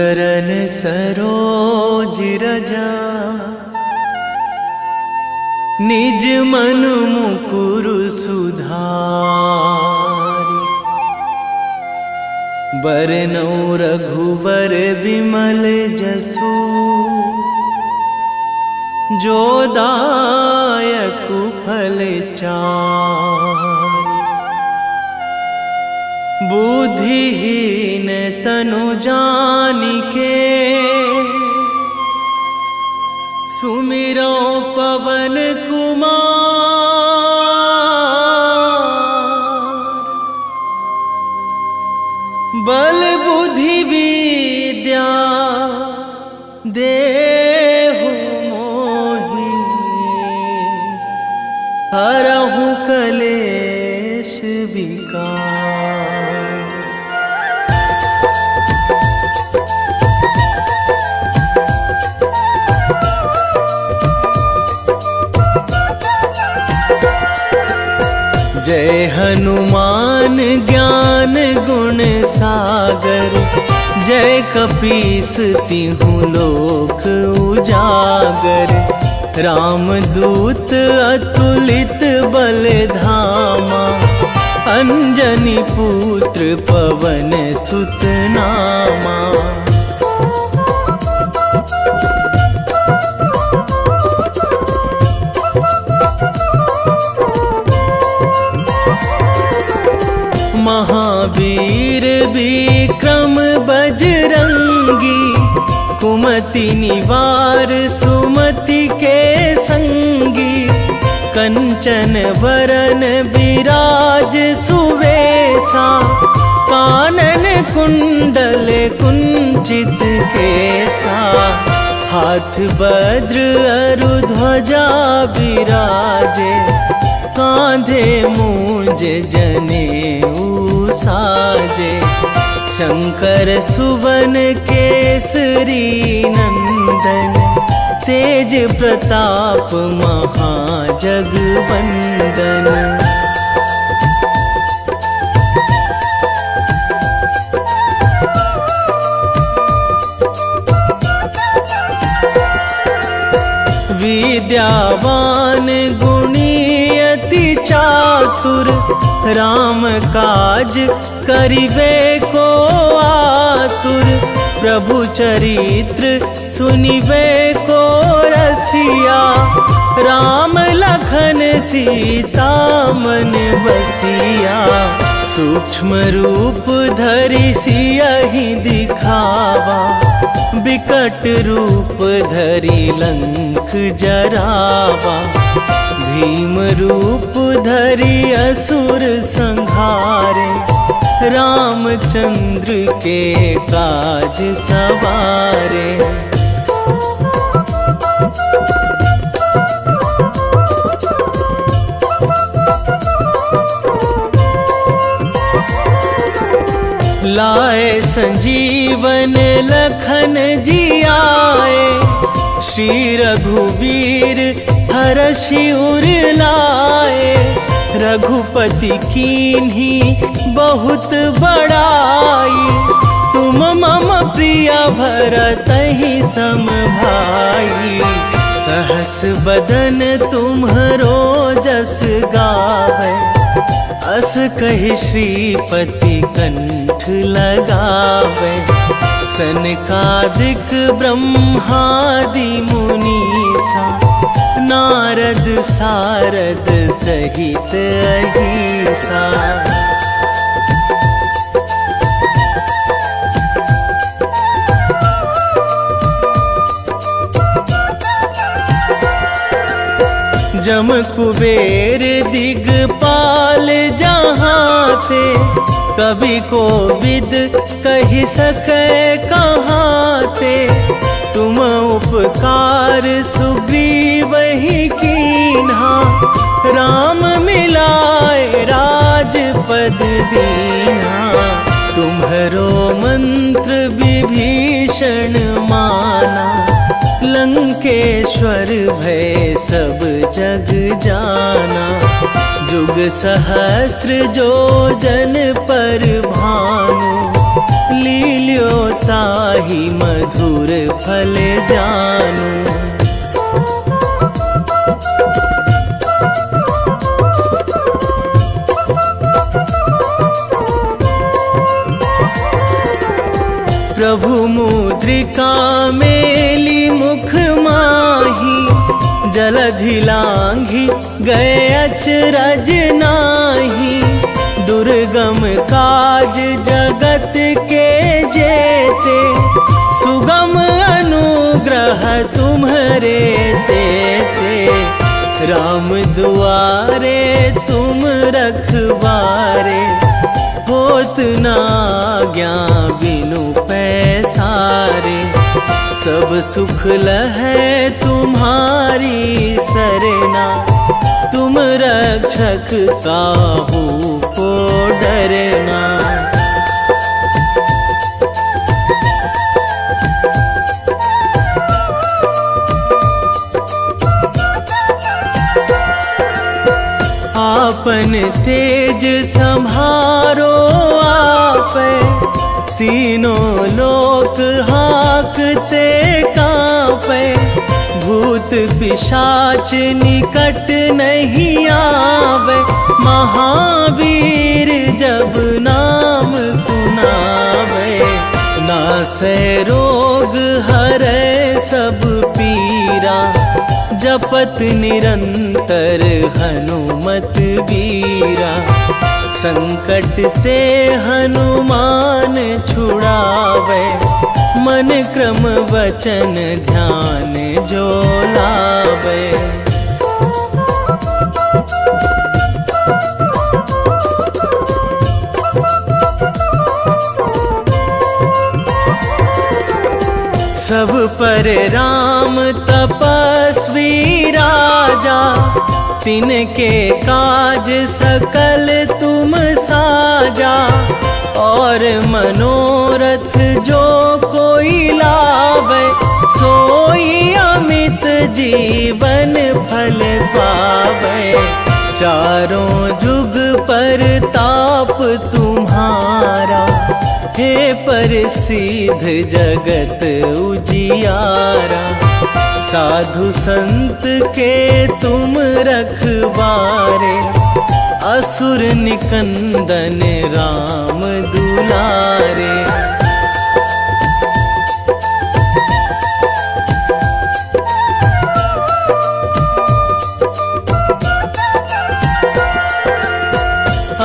चरण सरोज रजा, निज मन मुकुर सुधारि। बरनौ रघुवर बिमल जसु, जो दायक फल चारि। बुद्धिहीन तनु जानिके, सुमिरो पवन कुमार। बल बुद्धि विद्या देहु मोहि, हरहु कलेश विकार। जय हनुमान ज्ञान गुण सागर, जय कपीस तिहु लोक उजागर। रामदूत अतुलित बल धामा, अंजनी पुत्र पवन सुत नामा। महावीर विक्रम बजरंगी, कुमति निवार सुमति के संगी। कंचन वरन विराज सुवेशा, कानन कुंडल कुंचित केसा। हाथ वज्र अरु ध्वजा विराजे, कांधे मूंज जनेऊ साजे। शंकर सुवन केसरी नंदन, तेज प्रताप महाजगवंदन। विद्यावान गुणी अति चातुर, राम काज करिबे को आतुर। प्रभु चरित्र सुनिबे को रसिया, राम लखन सीता मन बसिया। सूक्ष्म रूप धरि सियहि दिखावा, बिकट रूप धरि लंक जरावा। भीम रूप धरि असुर संहारे, रामचंद्र के काज सवारे। लाए संजीवन लखन जियाए, श्री रघुवीर हरषि उर लाए। रघुपति कीन्ही बहुत बड़ाई, तुम मम प्रिय भरतहि सम भाई। सहस बदन तुम्हरो जस गावै, अस कहि श्रीपति कंठ लगावै। सनकादिक ब्रह्मादि मुनीसा, नारद सारद सहित अहिसा। जम कुबेर दिगपाल जहाँ थे, कवि कोविद कहि सकै कहाँ ते। तुम उपकार सुग्रीवहि कीन्हा, राम मिलाए राजपद दीन्हा। तुम्हरो मंत्र विभीषण माना, लंकेश्वर भय सब जग जाना। जुग सहस्र जो जन पर भानु, लील्योताहि ताहि मधुर फल जानू। प्रभु मुद्रिका मेली मुख माही, जलधि लांघी गए अचरज नाही। दुर्गम काज जगत के जेते, सुगम अनुग्रह तुम्हरे तेते। राम दुआरे तुम रखवारे, होत ना आज्ञा बिनु पैसारे। सब सुख लहै तुम्हारी सरना, तुम रक्षक काहू को डरना। आपन तेज संहारो आपे, तीनों लोक हाकते कांपे। भूत पिशाच निकट नहीं आवे, महावीर जब नाम सुनावे। नासै रोग हरै सब पीरा, जपत निरंतर हनुमत वीरा। संकट ते हनुमान छुड़ावे, मन क्रम वचन ध्यान जो लावे। सब पर राम तपस्वी राजा, तिनके काज सकल तुम साजा। और मनोरथ जो कोई लावे, सोई अमित जीवन फल पावे। चारों जुग पर ताप तुम्हारा, हे प्रसिद्ध जगत उजियारा। साधु संत के तुम रखवारे, असुर निकंदन राम दुलारे।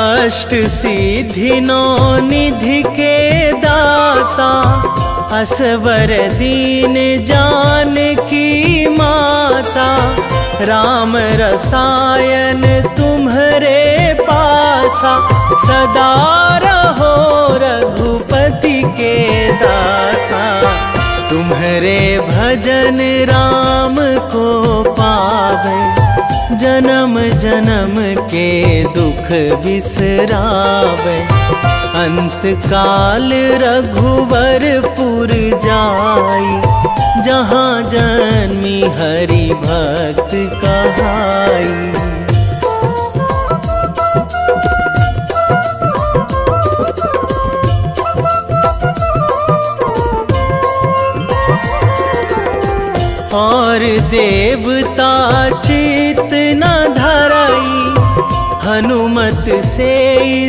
अष्ट सिद्धि नौ निधि के दाता, असवर दीन जानकी माता। राम रसायन तुम्हरे पासा, सदा रहो रघुपति के दासा। तुम्हरे भजन राम को पावे, जन्म जन्म के दुख बिसरावे। अंत काल रघुवरपुर जाई, जहाँ जन्मी हरि भक्त कहाई। और देवता चित न धराई, हनुमत से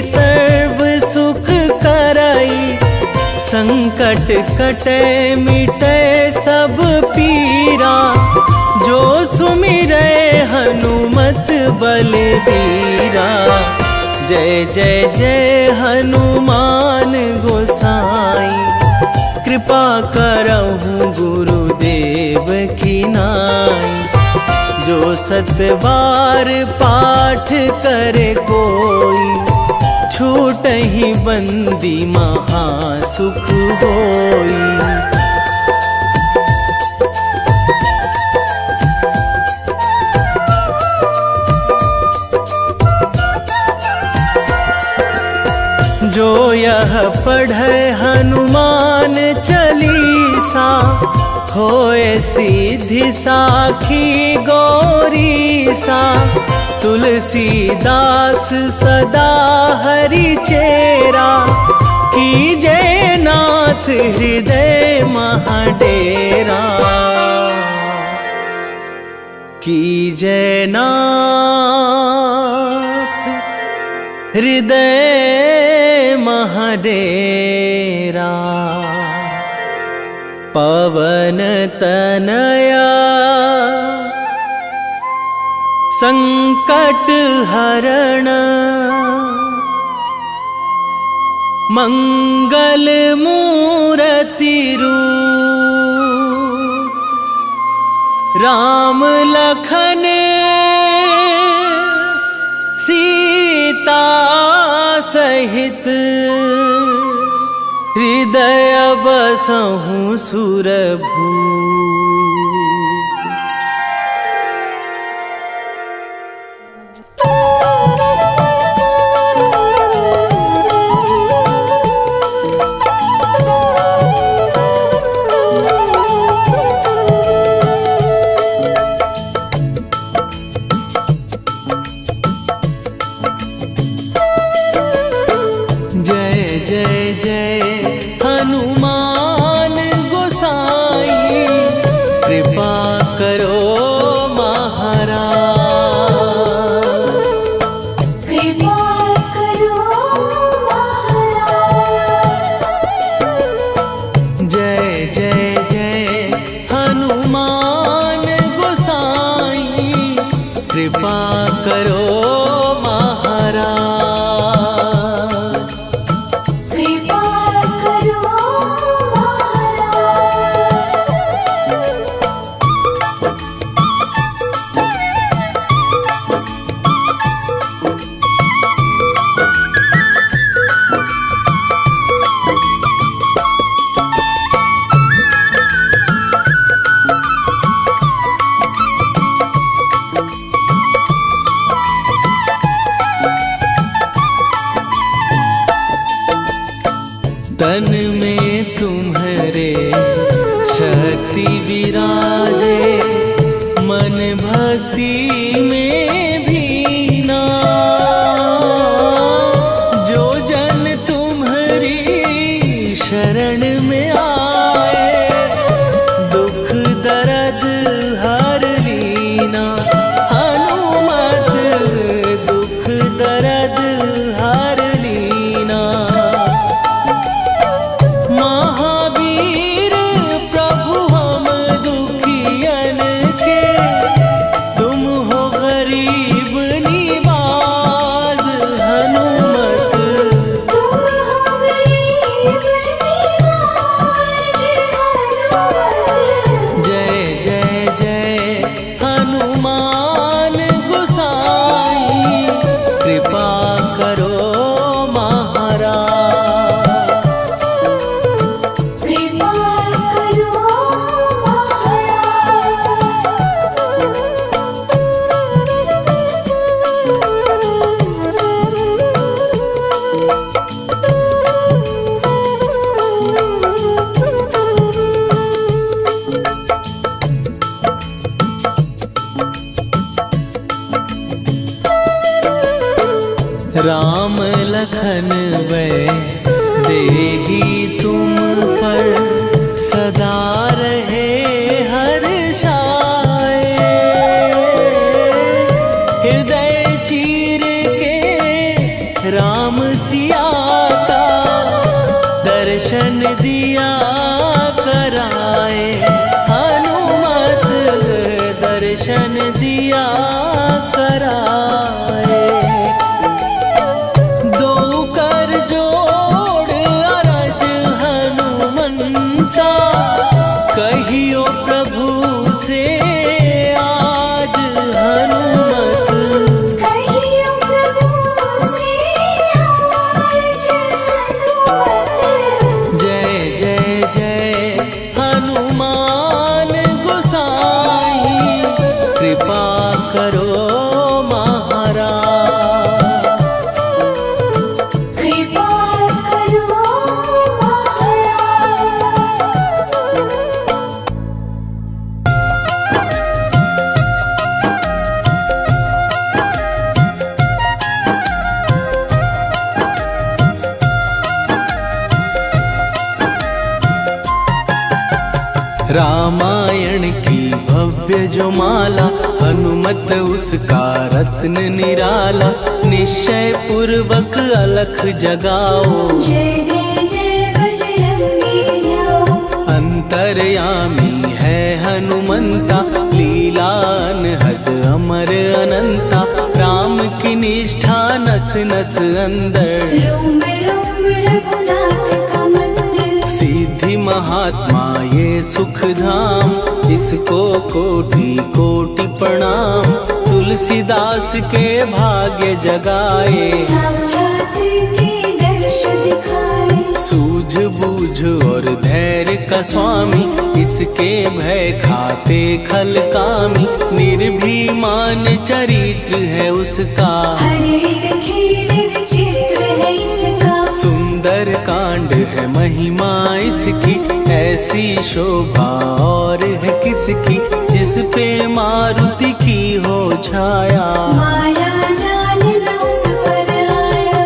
सर्व सुख कराई। संकट कटे मिटे सब पीरा, जो सुमिरै हनुमत बलबीरा। जय जय जय हनुमान गोसाई, कृपा करहु गुरुदेव की नाई। जो सतबार पाठ करे कोई, छूटहि बंदी महासुख होई। जो यह पढ़े हनुमान चालीसा, होए सीधी साखी गौरी सा। तुलसीदास सदा हरि चेरा, कीजे नाथ हृदय महाडेरा। कीजे नाथ हृदय महाडेरा। पवन तनया संकट हरण, मंगल मूर्ति रूप। राम लखन सीता सहित, हृदय बसहु सुरभूप। कृपा करो महाराज, कृपा करो तन में तुम्हारे शक्ति विराजे, मन भक्ति में भीना। जो जन तुम्हारी शरण में आए, दुख दर्द हर लीना। हनुमत दुख दर्द हर लीना। महावीर प्रभु हम दुखियन के, तुम हो गरीब निवाज। हनुमत तुम हो गरीब निवाज। जय जय जय हनुमान गोसाई, कृपा करो महाराज। कृपा करो राम लखन वै देही तुम पर, सदा रहे हर्षाए। हृदय चीर के राम सिया का, दर्शन दिया कराए। हनुमत दर्शन दिया कराए। दो कर जोड़ अरज हनुमंता, कहियो प्रभु से आज। हनुमत कहियो प्रभु से आज। जय जय जय हनुमान गोसाई, कृपा करो महाराज। कृपा करो रामायण की भव्य जो माला, हनुमत उसका रत्न निराला। निश्चय पूर्वक अलख जगाओ, जय जय जय बजरंगी ध्याओ। अंतर्यामी है हनुमंता, लीला अनहद अमर अनंता। राम की निष्ठा नस नस अंदर, रोम रोम रघुनाथ का मंदिर। सिद्धि महात्मा ये सुख धाम, इसको कोटि कोटि प्रणाम। तुलसीदास के भाग्य जगाए, साक्षात के दर्श दिखाए। सूझ बूझ और धैर्य का स्वामी, इसके भय खाते खल कामी। निर्भीमान चरित्र है उसका, हर एक खेल विचित्र है इसका। सुंदर कांड है महिमा इसकी। ऐसी शोभा और है किसकी, जिस पे मारुति की हो छाया। माया जाल न उस पर आया।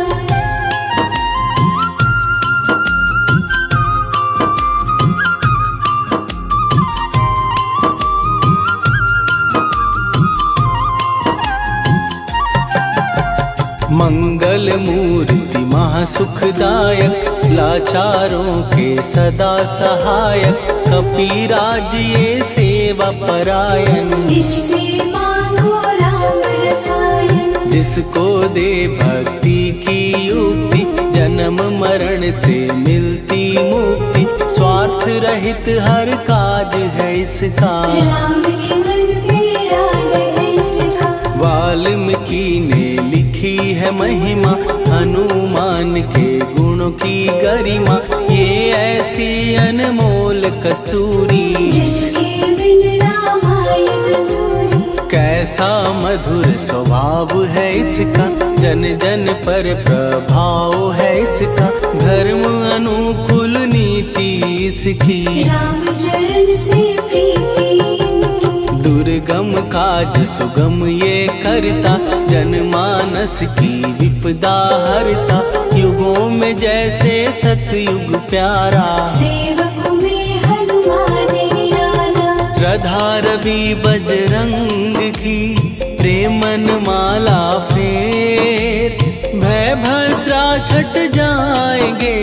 मंगल मूर्ति महासुखदायक, लाचारों के सदा सहायक। कपीराज ये सेवा परायण, इससे मांगो राम रसायन। जिसको दे भक्ति की युक्ति, जन्म मरण से मिलती मुक्ति। स्वार्थ रहित हर काज है इसका, राम के मन पे राज है इसका। वाल्मीकि ने लिखी है महिमा, हनुमान के गुणों की गरिमा। ये ऐसी अनमोल कस्तूरी, जिसके बिन रामायण अधूरी। कैसा मधुर स्वभाव है इसका, जन जन पर प्रभाव है इसका। धर्म अनुकूल नीति इसकी, राम चरण से प्रीति इनकी। दुर्गम काज सुगम ये करता, जनमानस की विपदा हरता। युगों में जैसे सतयुग प्यारा, सेवक में हनुमान निराला। राधा रवि बजरंग की, प्रेमन माला फेर। भय भद्रा छट जाएंगे,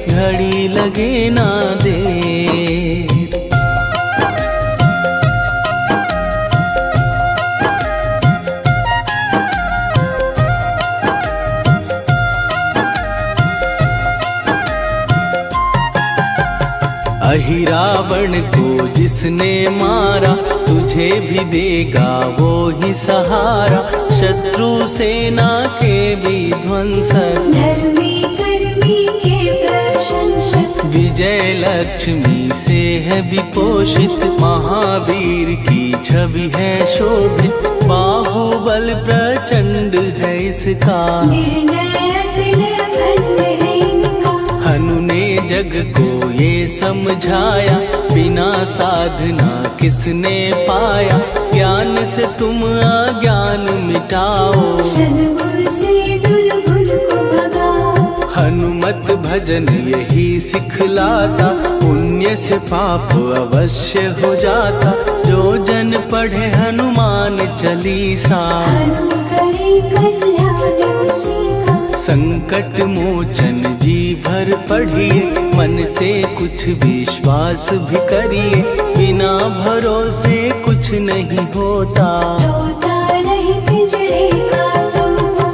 घड़ी लगे ना देर। अहिरावण को जिसने मारा, तुझे भी देगा वो ही सहारा। शत्रु सेना के विध्वंसक, धर्मी कर्मी के प्रशंसक। विजय लक्ष्मी से है विपोषित। महावीर की छवि है शोभित, बाहुबल प्रचंड है इसका। निर्णय अतुल अखंड है इनका। हनु ने जग को ये समझाया, बिना साधना किसने पाया। ज्ञान से तुम अज्ञान मिटाओ, सद्गुण से दुर्गुण को भगाओ। हनुमत भजन यही सिखलाता, पुण्य से पाप अवश्य हो जाता। जो जन पढ़े हनुमान चालीसा, हनु करे कल्याण उसी का। संकट मोचन जी भर पढ़िए, मन से कुछ विश्वास भी करिए। बिना भरोसे कुछ नहीं होता, तोता रहे पिंजड़े का तोता।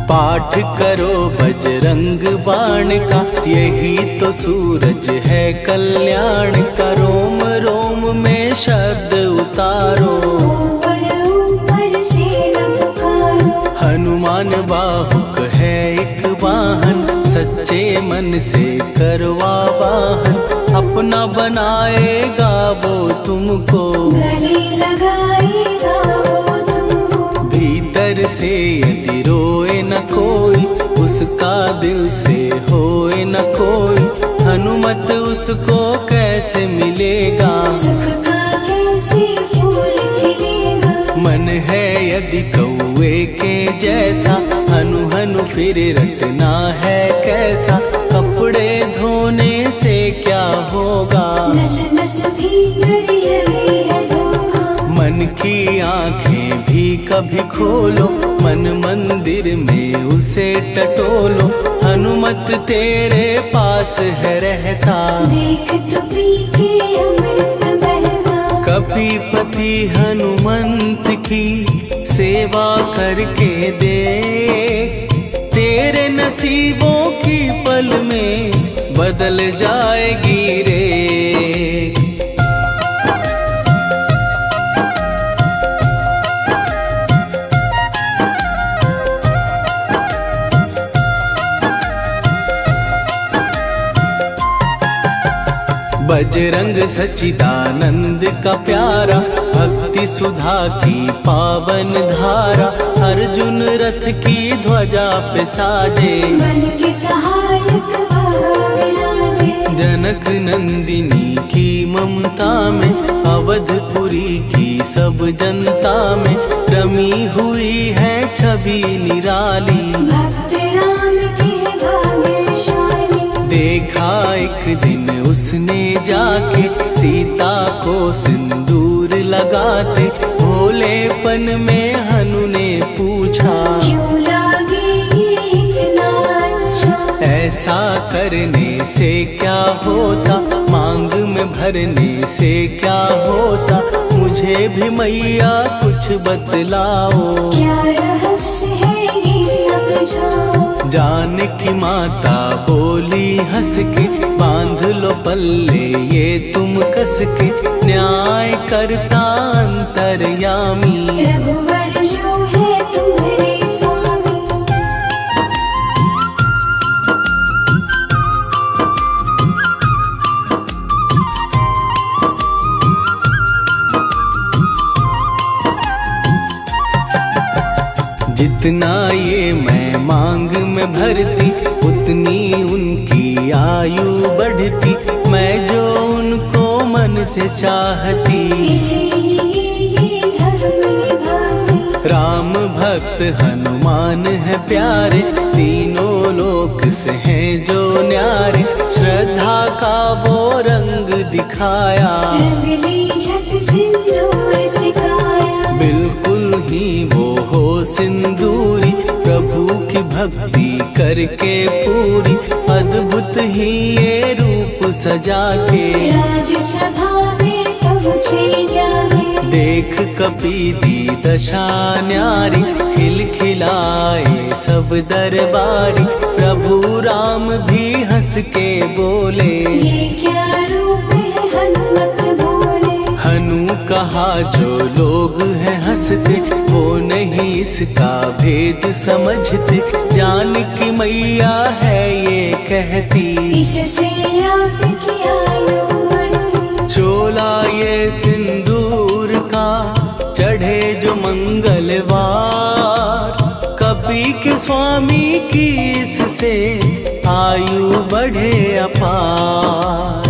पाठ करो बजरंग बाण का, यही तो सूरज है कल्याण का। रोम रोम में शब्द उतारो, ऊपर ऊपर से न पुकारो। हनुमान बाहुक है एक वाहन, सच्चे मन से करवा वाहन। अपना बनाएगा वो तुमको, गले लगाएगा वो तुमको। भीतर से यदि रोए न कोई, उसका दिल से होए न कोई। हनुमत उसको कैसे मिलेगा, सुख का कैसे की आंखें भी कभी खोलो, मन मंदिर में उसे टटोलो। हनुमत तेरे पास है रहता, देख तो पी के अमृत बहता। कपीपति हनुमंत की सेवा करके देख, तेरे नसीबों की पल में बदल जाएगी रे। बजरंग सच्चिदानंद का प्यारा, भक्ति सुधा की पावन धारा। अर्जुन रथ की ध्वजा पे साजे, बन के सहायक वहाँ विराजे। जनक नंदिनी की ममता में, अवधपुरी की सब जनता में रमी हुई है छवि निराली। भक्त राम के भाग्यशाली, देखा एक दिन उसने जाके सीता को सिंदूर लगाते। भोलेपन में हनु ने पूछा, क्यों लागे ये इतना अच्छा। ऐसा करने से क्या होता, मांग में भरने से क्या होता। मुझे भी मैया कुछ बतलाओ, क्या रहस्य है ये समझाओ। जानकी माता बोली हंस के, बांध लो पल्ले ये तुम कस के। न्याय करता अंतर्यामी, रघुवर जो है तुम्हारे स्वामी। जितना ये मैं मांग में भरती, उतनी उनकी आयु बढ़ती। मैं जो उनको मन से चाहती, इसीलिए धर्म निभाती। राम भक्त हनुमान है प्यारे, तीनों लोक से हैं जो न्यारे। श्रद्धा का वो रंग दिखाया, रंग ली झट सिंदूर सिखाया। बिल्कुल ही वो हो सिंदूरी, प्रभु की भक्ति करके पूरी। अद्भुत ही ये रूप सजा के, राजसभा में पहुँचे जाके। देख कपी दी दशा न्यारी, खिलखिलाए सब दरबारी। प्रभु राम भी हंस के बोले, ये क्या रूप है हनुमत बोले। हनु कहा जो लोग हैं हंसते, वो नहीं इसका भेद समझते। जानकी मैया है ये कहती, इससे आपकी आयु बढ़ती। चोला ये सिंदूर का चढ़े जो मंगलवार, कपी के स्वामी की इससे आयु बढ़े अपार।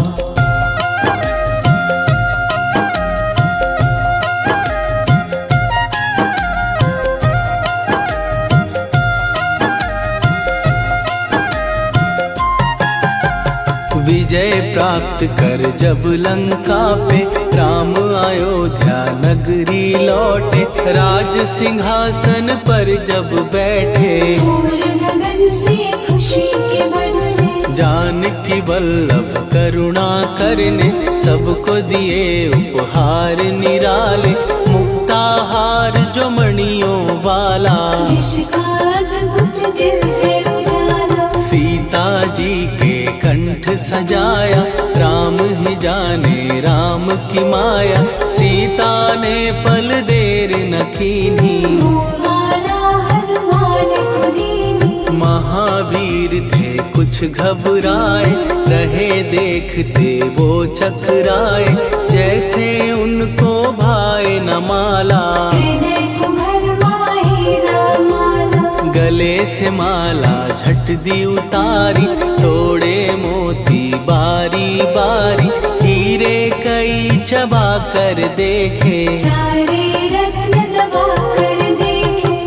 विजय प्राप्त कर जब लंका पे, राम अयोध्या नगरी लौटे। राज सिंहासन पर जब बैठे, फूल गगन से खुशी के बरसे। जानकी वल्लभ करुणा करने, सबको दिए उपहार निराले। मुक्ताहार जो मणियों वाला, जिसका अद्भुत दिव्य उजाला। सीता जी के कंठ सजाया। राम ही जाने राम की माया, सीता ने पल देर न कीन्ही। वो माला हनुमान को दीनी। महावीर थे कुछ घबराए, रहे देखते वो चकराए। जैसे उनको भाए न माला, हृदय को भरमाए रामाला। गले से माला झट दी उतारी। तोड़े मोती बारी बारी, हीरे कई चबा कर देखे। सारे रत्न दबा कर देखे।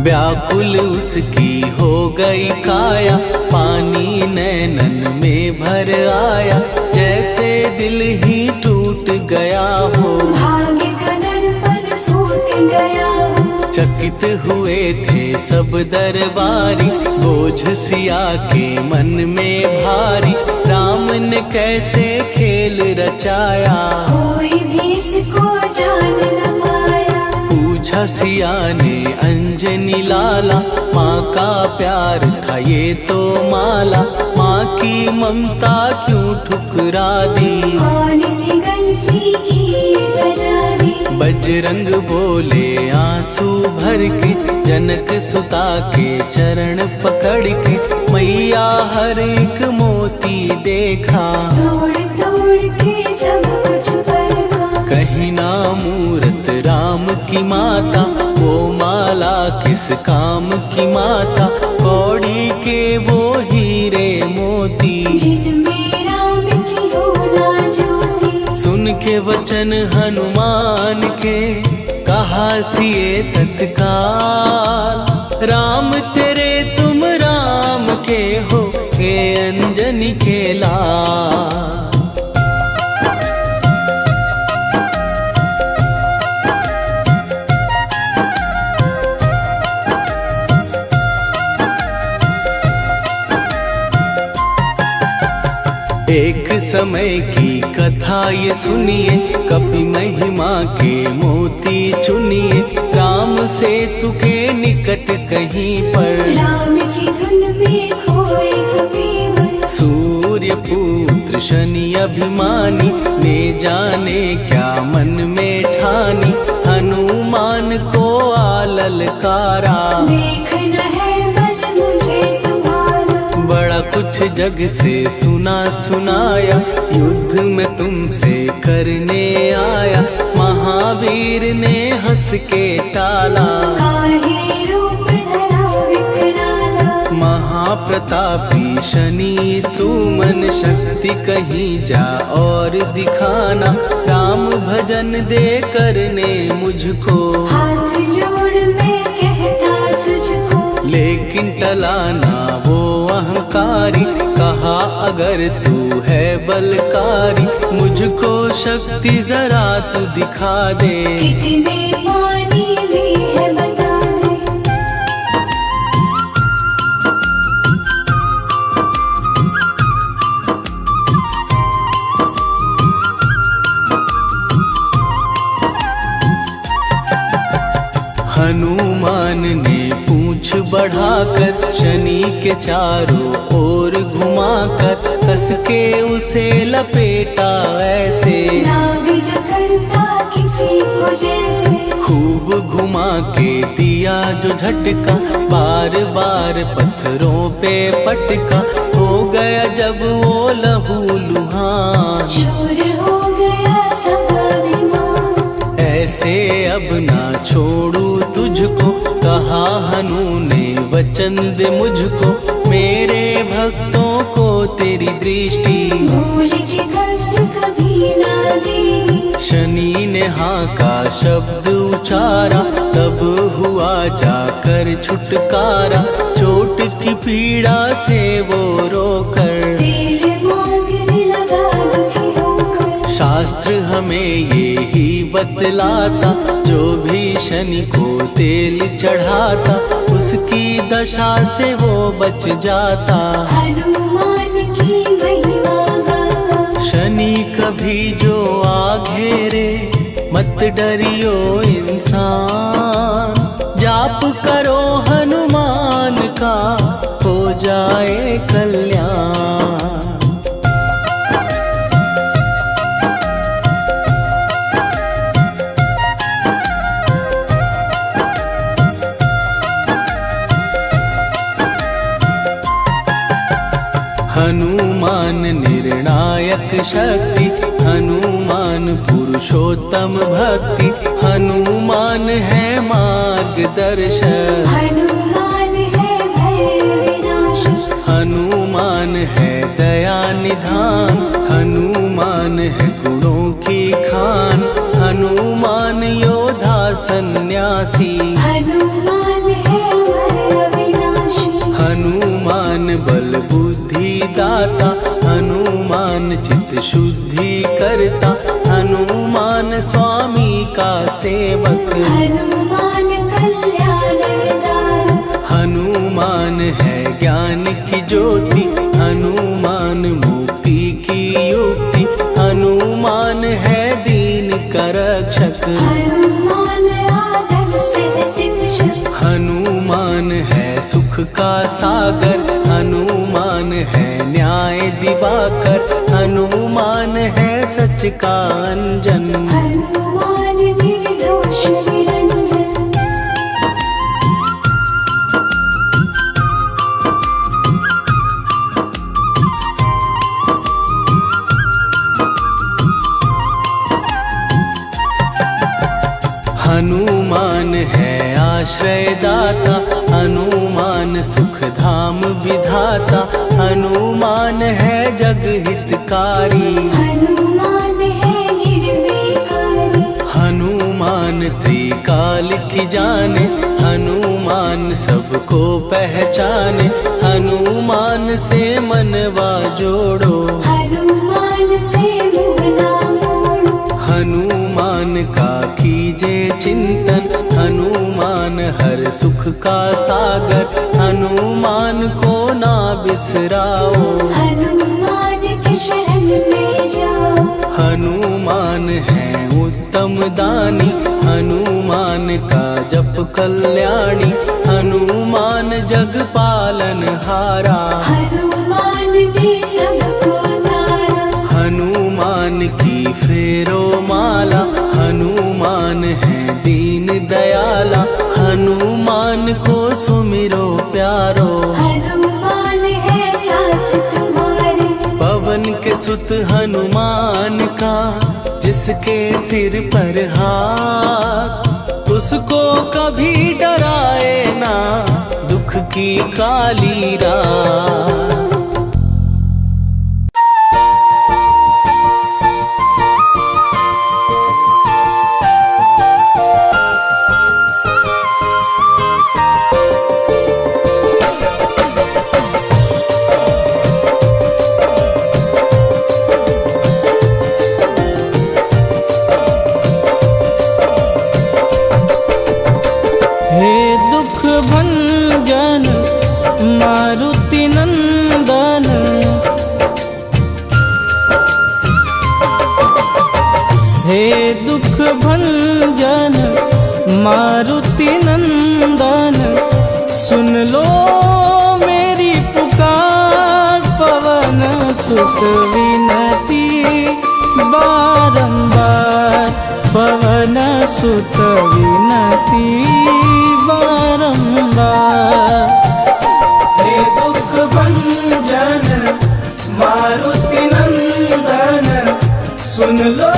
व्याकुल उसकी हो गई काया, पानी नैनन में भर आया, जैसे दिल ही टूट गया हो। भाग्य का दर्पण फूट गया हो। चकित हुए थे सब दरबारी, बोझ सिया के मन में भारी, राम ने कैसे खेल रचाया, कोई भी इसको जान न पाया। पूछा सिया ने अंजनी लाला, माँ का प्यार था ये तो माला, माँ की ममता क्यों ठुकरा दी, कौन सी गलती की सजा दी। बजरंग बोले आंसू भर के, जनक सुता के चरण पकड़ के, मैया हर एक मोती देखा, तोड़ तोड़ के सब कुछ परखा। कहीं ना मूरत राम की माता, वो माला किस काम की माता, कौड़ी के वो हीरे मोती, जिनमें राम की हो ना ज्योति। सुन के वचन हनुमान के, कहा सिए तत्काल, राम तेरे तुम राम के हो, के अंजनी के लाल। एक समय की कथा ये सुनिए, कपि महिमा के मोती चुनिए, राम सेतु के निकट कहीं पर, राम की धुन में खोए कबीर। सूर्य पुत्र शनि अभिमानी, ने जाने क्या मन में ठानी, हनुमान को आललकारा, देखना है बल मुझे तुम्हारा। बड़ा कुछ जग से सुना सुनाया, युद्ध में तुमसे करने आया, महावीर ने हंस के टाला, काहे रूप धरा विकराला। महाप्रतापी शनि तू मन शक्ति कहीं जा और दिखाना, राम भजन दे करने मुझको, हाथ जोड़ मैं कहता तुझको। लेकिन टला ना वो अहंकारी, कहा अगर तू है बलकारी, मुझको शक्ति जरा तू दिखा दे, कितने पानी भी है बता दे। हनुमान ने पूंछ बढ़ाकर, शनि के चारों ओर घुमाकर, कस के उसे लपेटा ऐसे, नाग जो करता किसी को जैसे। खूब घुमा के दिया जो झटका, बार बार पत्थरों पे पटका, हो गया जब वो लहू लुहान, चूर हो गया सब अभिमान। ऐसे अब ना छोड़ू तुझको, कहा हनु ने वचन दे मुझको, मेरे भक्तों को तेरी दृष्टि, भूल के कष्ट कभी ना देगी। शनि ने हाँ का शब्द उचारा, तब हुआ जाकर छुटकारा, चोट की पीड़ा से वो रोकर, तेल मांगने लगा दुखी होकर। शास्त्र हमें ये ही बतलाता, जो भी शनि को तेल चढ़ाता, उसकी दशा से वो बच जाता, हनुमान की महिमा गाता। शनि कभी जो आ घेरे, मत डरियो इंसान, जाप करो हनुमान का, हो जाए कल्याण। हनुमान निर्णायक शक्ति, हनुमान पुरुषोत्तम भक्ति, हनुमान है मार्गदर्शक, हनुमान है भय विनाशक। हनुमान है दया निधान, हनुमान है गुणों की खान, हनुमान योद्धा सन्यासी, हनुमान है हनुमान बल बुद्धि दाता, हनुमान चित्त शुद्धि करता, हनुमान स्वामी का सेवक। हनुमान कल्याणदायक, हनुमान है ज्ञान की ज्योति, हनुमान मुक्ति की युक्ति, हनुमान है दीन का रक्षक। हनुमान आदर्श शिक्षक, हनुमान है सुख का सागर, हनुमान है न्याय दिवाकर, हनुमान है सच का अंजन। हनुमान निर्दोष निरंजन। हनुमान है आश्रय दाता, हनुमान सुख धाम विधाता, हनुमान है जग हितकारी। हनुमान है निर्विकारी, हनुमान त्रिकाल की जाने, हनुमान सबको पहचाने, हनुमान से मनवा जोड़ो। हनुमान से मुँह ना मोड़ो। हनुमान का कीजे चिंतन, हनुमान हर सुख का सागर, हनुमान को ना बिसराओ। हनुमान की शरण में जाओ। हनुमान है उत्तम दानी, हनुमान का जप कल्याणी, हनुमान जग पालन हारा। हनुमान ने सबको तारा। हनुमान की फेरो माला, हनुमान है दीन दयाला, हनुमान को सुमिरो प्यारो। हनुमान है साथ तुम्हारे। पवन के सुत हनुमान का, जिसके सिर पर हाथ, उसको कभी डराए ना दुख की काली रात। हे दुख भंजन मारुति नंदन, हे दुख भंजन मारुति नंदन, सुन लो मेरी पुकार, पवन सुत विनती बारंबार, पवन सुत विनती बारंबार। हे दुख भंजन मारुति नंदन, सुन लो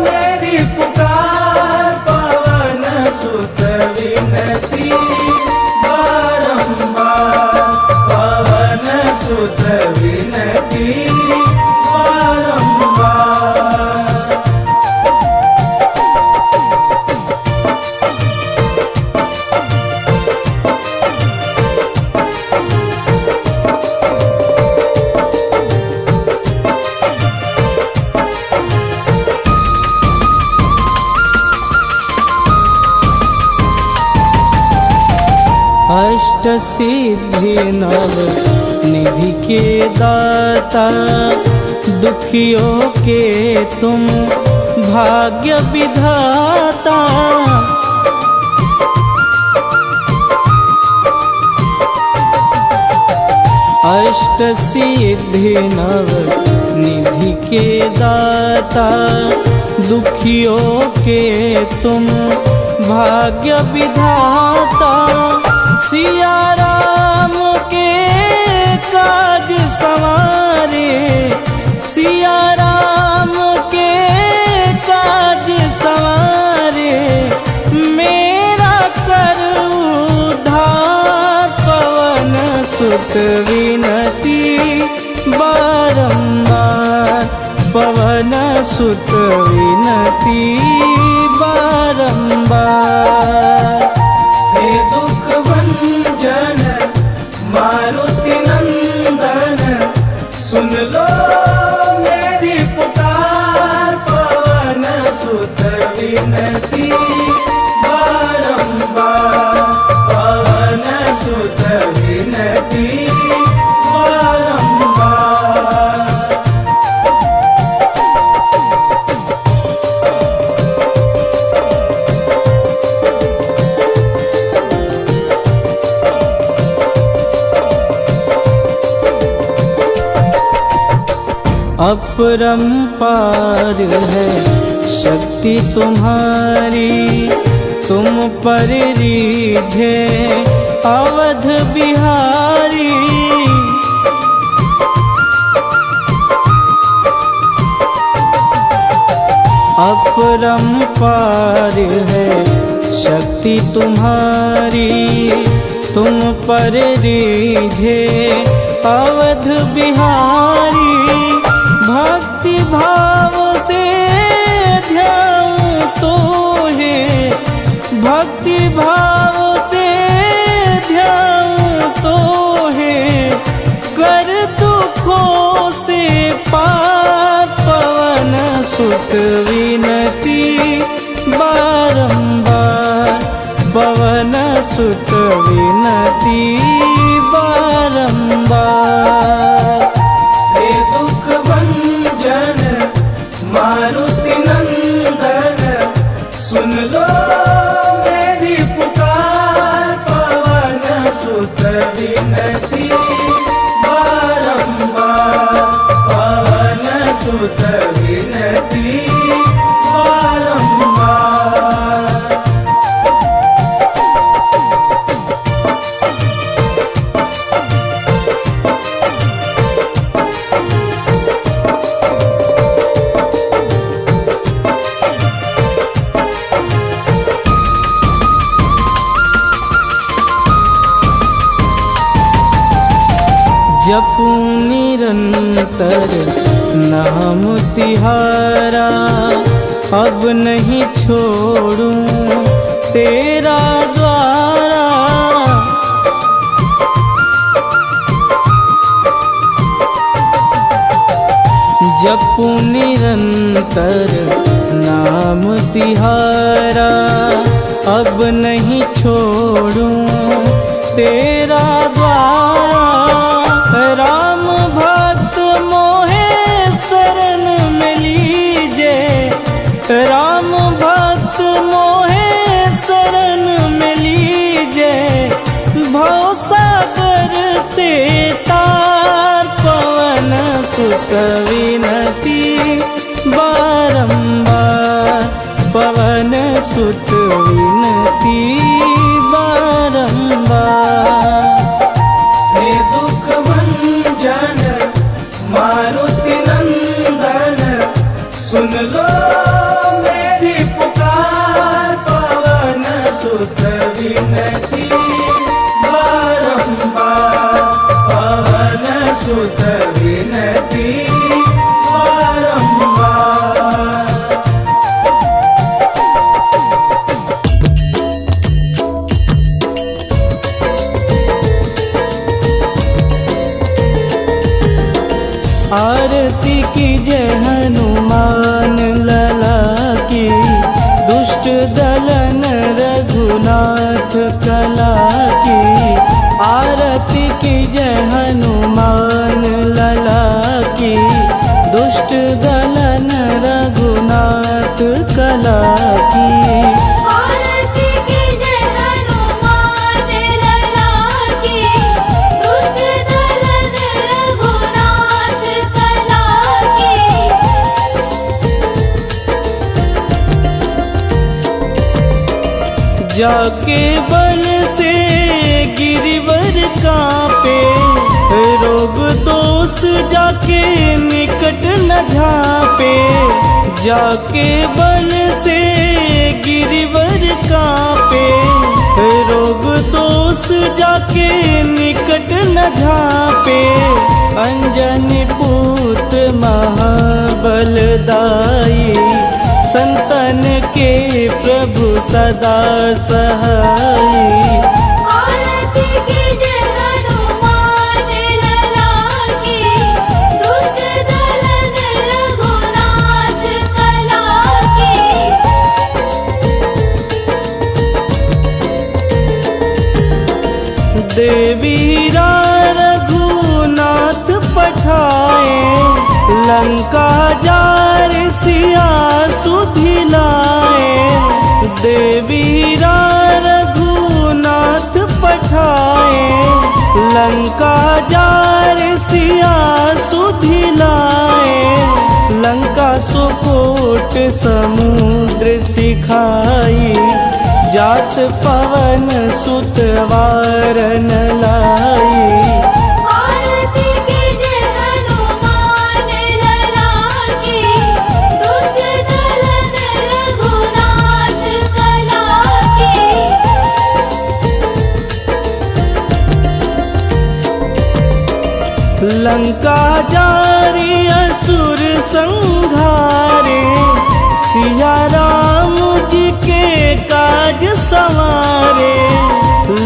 मेरी पुकार, पवन सुत विनती बारंबार, पवन सुत विनती बारंबार। अष्ट सिद्धि नव निधि के दाता, दुखियों के तुम भाग्य विधाता। अष्ट सिद्धि नव निधि के दाता, दुखियों के तुम भाग्य विधाता। सिया राम के काज सवारे, सिया राम के काज सवारे, मेरा कर उद्धार, पवन सुत विनती बारंबार, पवन सुत विनती बारंबार। हे दुख भंजन अपरंपार है शक्ति तुम्हारी, तुम पर रीझे अवध बिहारी। अपरंपार है शक्ति तुम्हारी, तुम पर रीझे अवध बिहारी। भक्ति भाव से ध्याऊं तो है, भक्ति भाव से ध्याऊं तो है, कर दुखों से पार पवन सुत विनती बारंबार, पवन सुत विनती बारंबार। हे दुख भंजन मारुति नंदन, सुन लो मेरी पुकार, पवन सुत विनती बारंबार, पवन सुत विनती बारंबार। जपूं निरंतर नाम तिहारा, अब नहीं छोड़ूं तेरा द्वारा। जपूं निरंतर नाम तिहारा, अब नहीं छोड़ूं तेरा द्वारा। राम भक्त मोहे शरण में लीजे, राम भक्त मोहे शरण में लीजे। भवसागर से तार पवन सुत विनती बारंबार, पवन सुत विनती बारंबार। हे दुख भंजन मारुति नंदन, सुन लो मेरी पुकार, पवन सुत विनती बारंबार, पवन सुत विनती बारंबार। आरती की जय हनुमान लला की, दुष्ट दलन रघुनाथ कला की। आरती की जय हनुमान लला की, दुष्ट दलन रघुनाथ कला की। आरती की जय हनुमान लला की, दुष्ट दलन रघुनाथ कला की। जाके बल से गिरिवर कांपे, रोग दोष जाके निकट न झांपे। जाके बल से गिरिवर कांपे, रोग दोष जाके निकट न झांपे। अंजनी पूत महाबलदाई, संतन के प्रभु सदा सहाई। आरती की जय हनुमान लला की, दुष्ट दलन रघुनाथ कला की। देवीरा रघुनाथ पठाए, लंका जार सिया सुधिलाए। देवीरा रघुनाथ पठाए, लंका जार सिया सुधिलाए। कोट समुद्र सिखाई, जात पवन सुत वारन लाई। आरती कीजे हनुमान लला की, दुष्ट दलन रघुनाथ कला की। लंका जारी असुर संहारे, सिया राम जी के काज संवारे।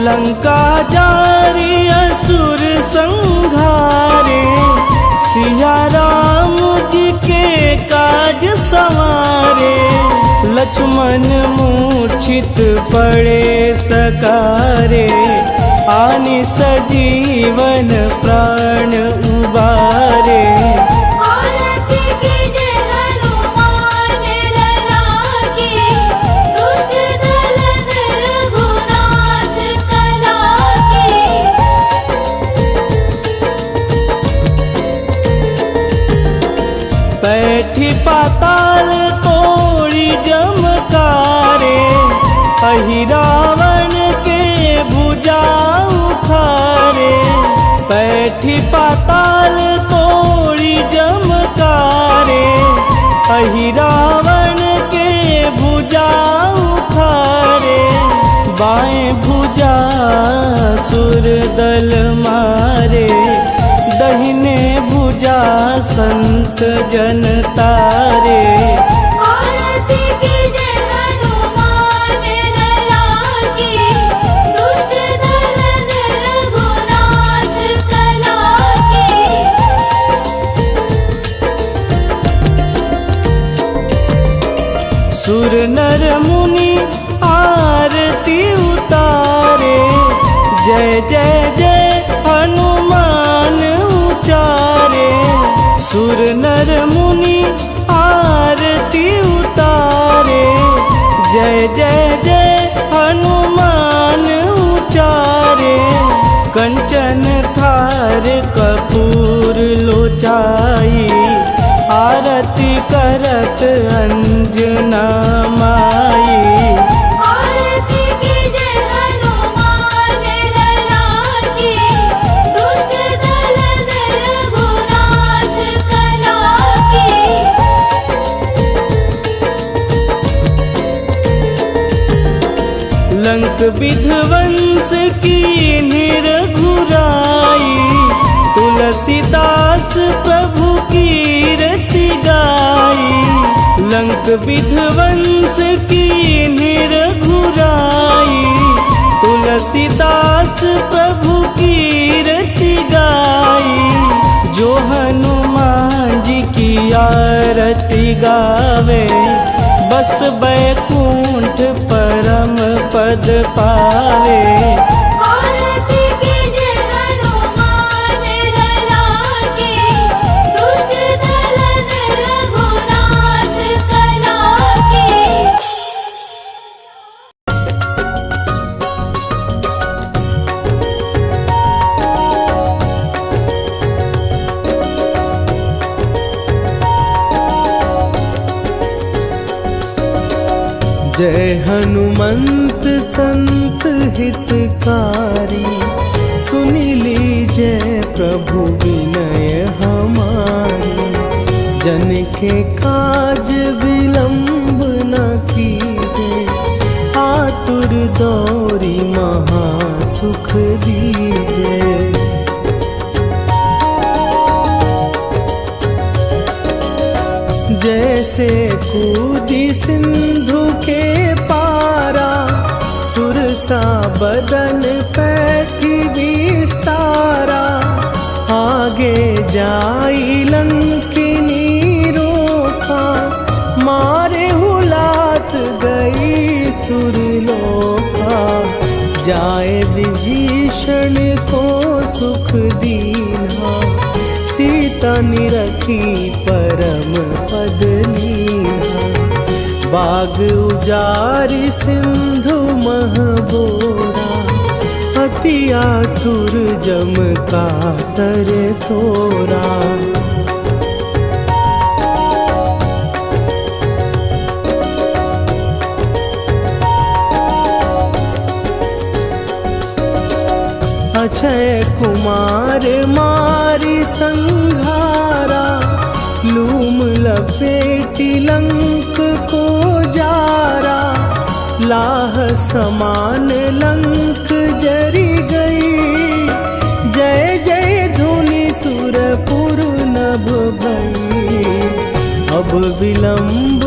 लंका जारी असुर संहारे, सिया राम जी के काज संवारे। लक्ष्मण मूर्छित पड़े सकारे, आनि सजीवन प्राण उबारे। आरती कीजे हनुमान लला की, दुष्ट दलन रघुनाथ कला की। बैठी पाताल तोड़ी जमकारे, अहि रावण के भुजा उखारे। बैठी पाताल तोड़ी जमकारे, अहि रावण के भुजा उखारे। बाएं भुजा सुर दल मारे, दहिने भुजा संत जन तारे। आरती कीजे हनुमान लला की, दुष्ट दलन रघुनाथ कला की। सुर नर मुनि आरती उतारे, जय जय जय हनुमान उचारे। सुर नर मुनि आरती उतारे, जय जय जय हनुमान उचारे। कंचन थार कपूर लोचाई, आरती करत अंजना माई। आरती कीजे हनुमान लला की, दुष्ट दलन रघुनाथ कला की। लंक विध्वंस की निरघुराई, तुलसीदास प्रभु कीरति गाई। लंक विध्वंस की निरघुराई, तुलसीदास प्रभु कीरति गाई। जो हनुमान जी की आरती गावे, बस बैकुंठ परम पद पावे। आरती कीजे हनुमान लला की, दुष्ट दलन रघुनाथ कला की। जय हनुमंत संत हितकारी, सुनि लीजय प्रभु विनय हमारी। जन के काज विलंब न कीजे, आतुर दौरी महा सुख दीजे। जैसे कूदी सिंधु के पारा, सुरसा बदन पैठी विस्तारा। आगे जाई लंकिनी रोका, मारे हुलात गई सुरलोका। जाए विभीषण को सुख दीना, सीता निरखी परम पद लीना। बाग उजारि सिंधु महबोरा, अति आतुर जम कातर तोरा। अक्षय कुमार मारी संघारा, लूम लपेटी लंक को जारा, लाह समान लंक जरी गई। जय जय धुनि सुरपुर नभ भई, अब विलंब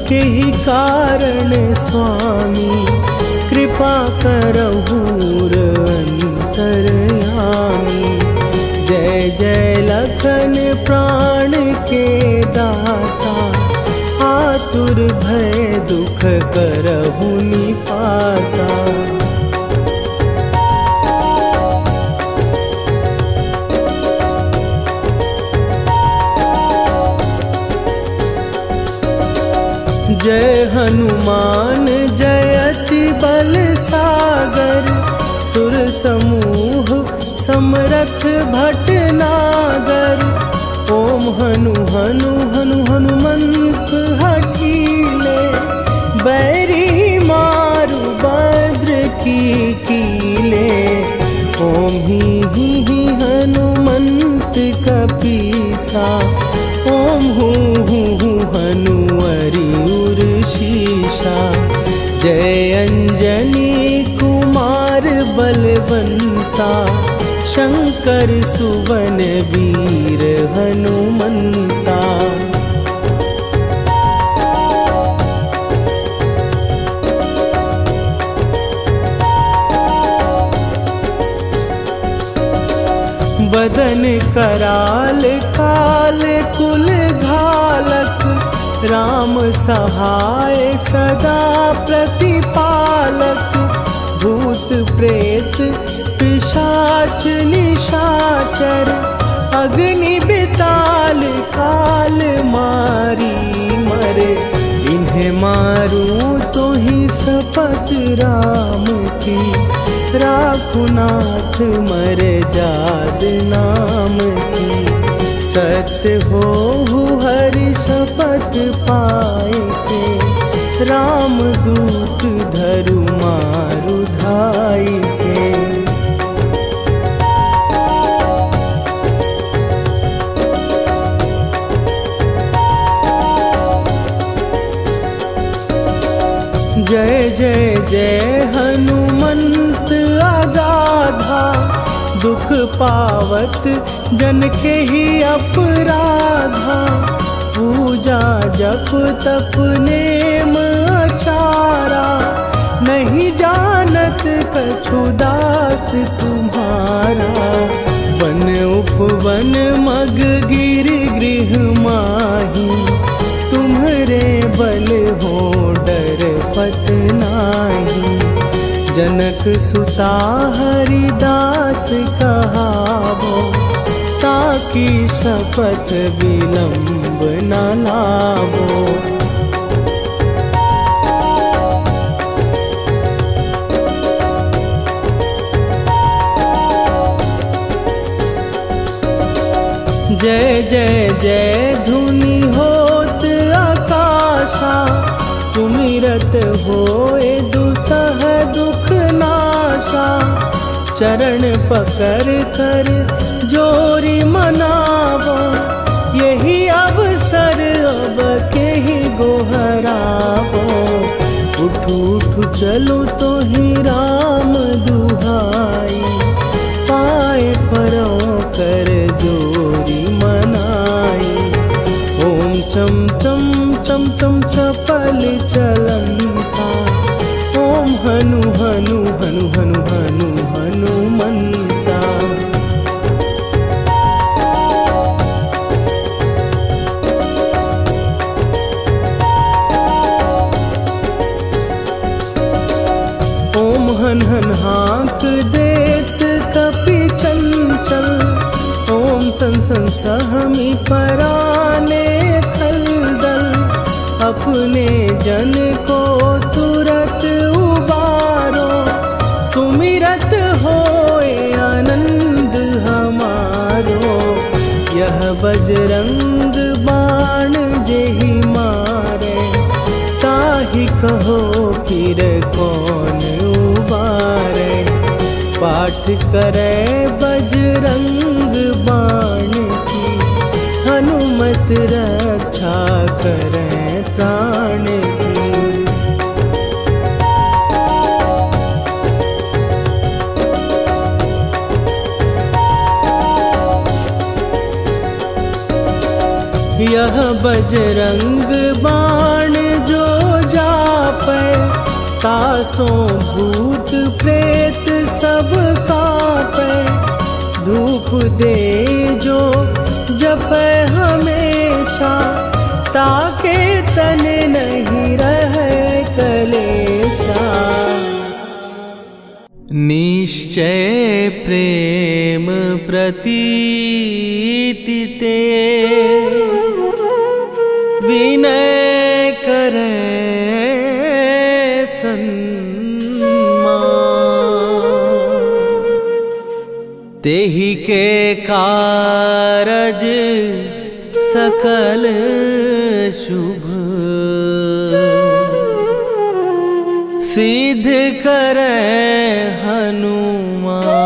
के ही कारण स्वामी, कृपा करहु अंतरयामी। जय जय लखन प्राण के दाता, आतुर भय दुख करहु निपाता। जय हनुमान जयति बल सागर, सुर समूह समरथ भटनागर। ओम हनु हनु हनु हनुमंत हठीले, बैरी मारु भद्र की कीले। ओम ही हनुमंत कपीसा, ओम हूँ हनुअरि उर शीशा। जय अंजनी कुमार बलवंता, शंकर सुवन वीर हनुमंता। बदन कराल काल कुल घालक, राम सहाय सदा प्रतिपालक। भूत प्रेत पिशाच निशाचर, अग्नि बिताल काल मारी मरे। इन्हें मारूं तो ही शपथ राम की, राखुनाथ मर जाद नाम की। सत्य हो हरि शपथ पाए के, राम दूत धरु मारु धाई के। जय जय जय हनुमंत अगाधा, दुख पावत जन के ही अपराधा। पूजा जप तप नेम आचारा, नहीं जानत कछु दास तुम्हारा। वन उपवन मग गिर गृह माही, तुम्हरे बल हो डर पत नाही। जनक सुता हरिदास कहावो, ताकि शपथ विलंब न लावो। जय जय जय धुनि होत आकाशा, सुमिरत होए दुसह दुख नाशा। चरण पकड़ कर जोरी मनावो, यही अवसर अब के ही गोहरावो। उठू उठू चलो तो ही राम दुहाई, पाए परों कर जोरी मनाई। ओम चम चम चम चम चपल चलंता, ओम हनु हनु हनु हनु हनु हनुमंता। ओम हन हन हाँक देत कपि चंचल, ओम सन सन सहमी पराने खलदल। अपने जन को तुरत उबारो, सुमिरत होए आनंद हमारो। यह बजरंग बाण जेहि मारे, ताहि कहो फिर कौन उबारे। पाठ पाठ करे बजरंग बाण की, हनुमत रक्षा करे प्राण की। यह बजरंग बाण जो जापै, तासों भूत प्रेत सब कापै। धूप दे जो जपै हमेशा, ताके तन नहीं रहे कलेशा। निश्चय प्रेम प्रतीति ते, विनय करे सन्मान। तेहि के कारज सकल शुभ, सिद्ध करे हनुमान।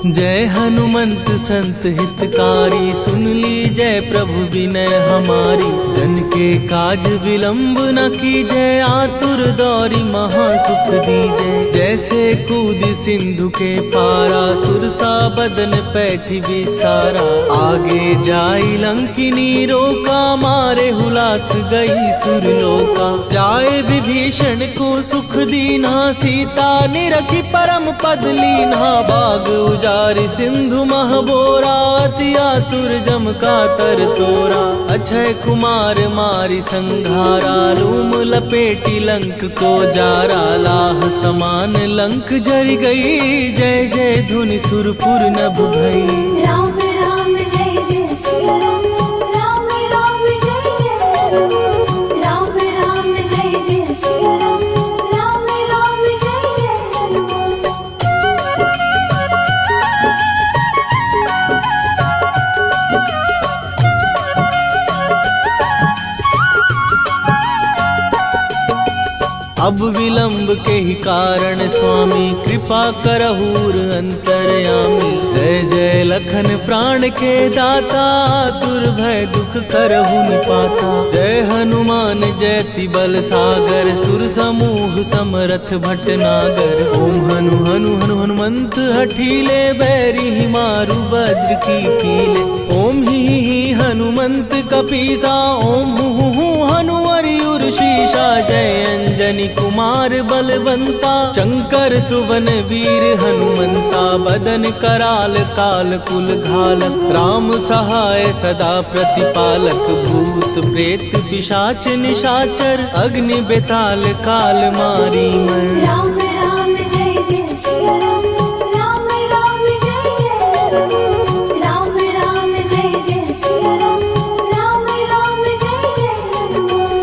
जय हनुमंत संत हितकारी, सुन लीजय प्रभु विनय हमारी। जन के काज विलंब न कीजय, आतुर दौरी महासुख दीजय। जैसे कूद सिंधु के पारा, सुरसा बदन पैठी विस्तारा। आगे जाई लंकिनी रोका, मारे हुलाक गई सुरलोका। जाए विभीषण को सुख दीना, सीता निरखी परम पद लीना। बाग उजारि सिंधु महबोरा, अति आतुर जम का तर तोरा। अक्षय कुमार मारी संघारा, रूम लपेटी लंक को जारा। लाह समान लंक जर गई, जय जय धुनि सुरपुर नभ भई। राम राम जय जय सिया राम, राम राम जय जय हनुमान। राम राम जय जय सिया राम, राम राम जय जय हनुमान। अब विलंब के ही कारण स्वामी, कृपा करहूर अंतरयामी। जय जय लखन प्राण के दाता, दुर्भय दुख करहु निपाता। जय हनुमान जयति बल सागर, सुर समूह समरथ भटनागर। ओम हनु हनु हनु हनुमंत हठीले, बैरी मारु वज्र की कीले। ओम ही हनुमंत कपीसा, ओम हु हनुमर शीशा। जय अंजनी कुमार बलवंता, शंकर सुवन वीर हनुमंता। बदन कराल काल कुल घालक, राम सहाय सदा प्रतिपालक। भूत प्रेत पिशाच निशाचर, अग्नि बेताल काल मारी मर। राम राम जय जय सिया राम, राम राम जय जय हनुमान। राम राम जय जय सिया राम, राम राम जय जय हनुमान।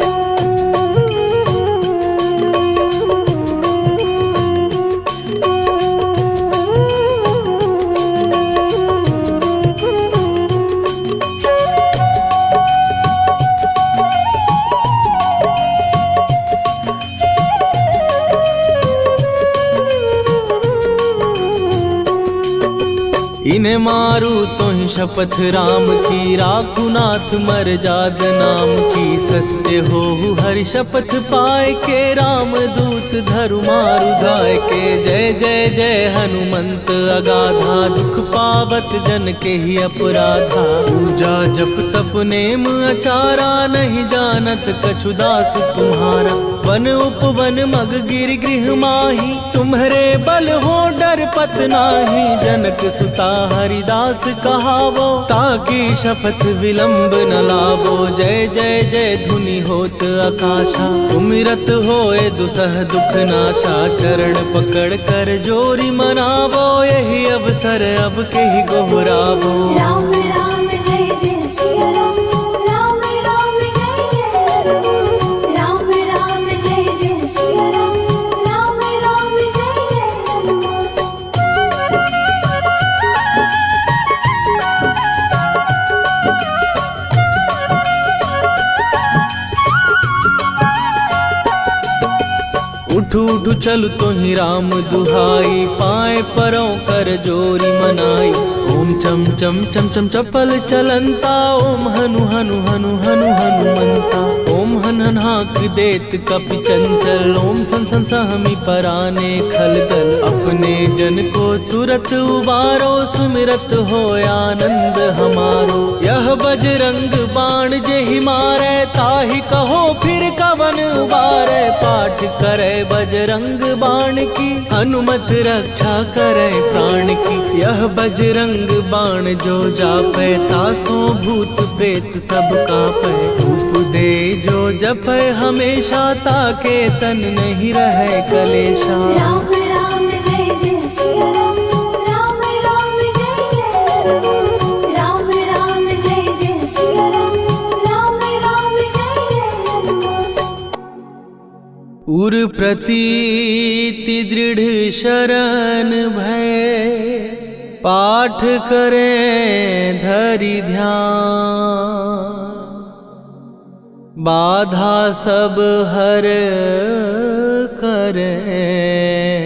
इन्हें मारू तो ही शपथ राम की, राखू नाथ मर्याद नाम की। सत्य हो हरि शपथ पाए के, राम दूत धरु मारु धाय के। जय जय जय हनुमंत अगाधा, दुख पावत जन के ही अपराधा। पूजा जप तप नेम अचारा, नहीं जानत कछु दास तुम्हारा। वन उपवन मग गिर गृह माही, तुम्हारे बल हो डर पत नाही। जनक सुता हरिदास कहावो, ताकि शपथ विलंब न लावो। जय जय जय धुनि होत आकाशा, सुमिरत होए दुसह दुख नाशा। चरण पकड़ कर जोरी मनावो, यही अब अवसर अब के ही गोहराबो। राम राम जय जय सिया राम, राम राम जय जय हनुमान। राम राम जय जय सिया राम, राम राम जय जय हनुमान। उठू उठू चल तो ही राम दुहाई, पाए परों कर जोरी मनाई। ओम चम चम चम चम चपल चलंता, ओम हनु हनु हनु हनु हनुमंता। ओम हन हन हाक देत कपि चंचल, ओम सन सन सहमी पराने खलदल। अपने जन को तुरत उबारो, सुमिरत हो आनंद हमारो। यह बजरंग बाण जेहि मारे, ताहि कहो फिर कवन उबारे। पाठ करे बजरंग बाण की, हनुमत रक्षा करे प्राण की। यह बजरंग बाण जो जापै, तासो भूत प्रेत सब कापै। धूप दे जो जपै हमेशा, ताके तन नहीं रहे कलेशा। राम राम जय जय सिया राम, राम राम जय जय हनुमान। राम राम जय जय सिया राम, राम राम जय जय हनुमान। उर प्रतीति दृढ़ शरण भय, पाठ करें धरि ध्यान। बाधा सब हर करें,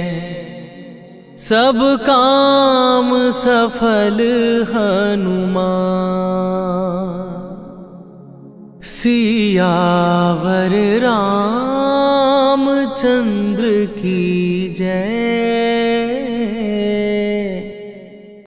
सब काम सफल हनुमान। सियावर रामचंद्र की जय।